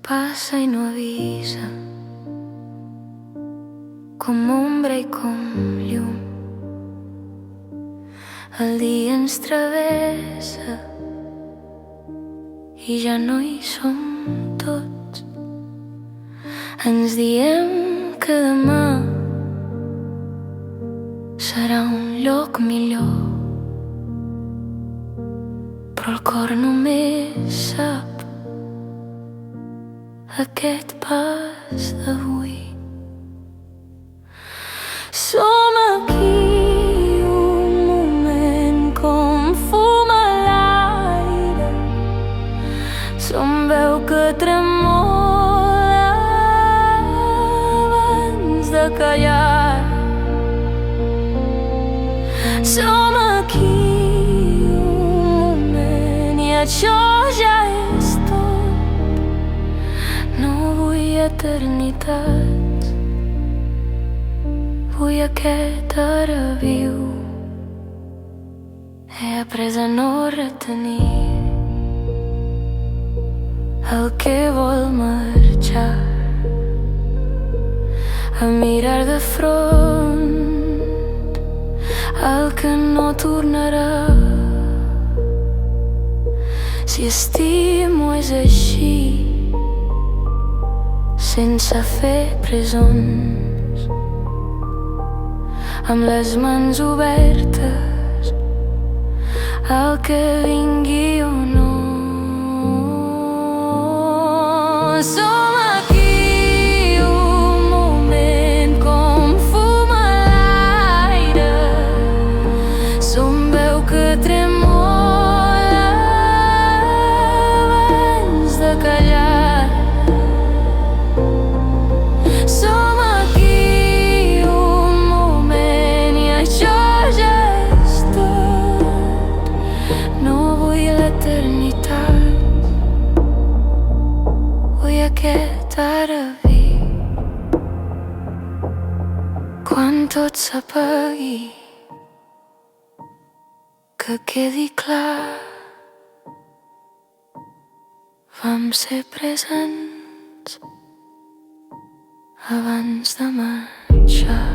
passa i no avisa, com ombra i com llum. El dia ens travessa i ja no hi som tots. Ens diem que demà serà un lloc millor, però el cor només sap aquest pas d'avui. Som aquí un moment com fum a l'aire, som veu que tremola abans de callar. Som aquí un moment i això ja és tot. No vull eternitats, vull aquest ara viu. He après a no retenir el que vol marxar, a mirar de front el que no tornarà. Si estimo és així, sense fer presons, amb les mans obertes al que vingui o no. Som aquí un moment com fum a l'aire, som veu que tremola abans de callar. Som aquí un moment i això ja és tot. No vull l'eternitat, vull aquest ara viu. Quan tot s'apagui, que quedi clar, vam ser presents abans de marxar.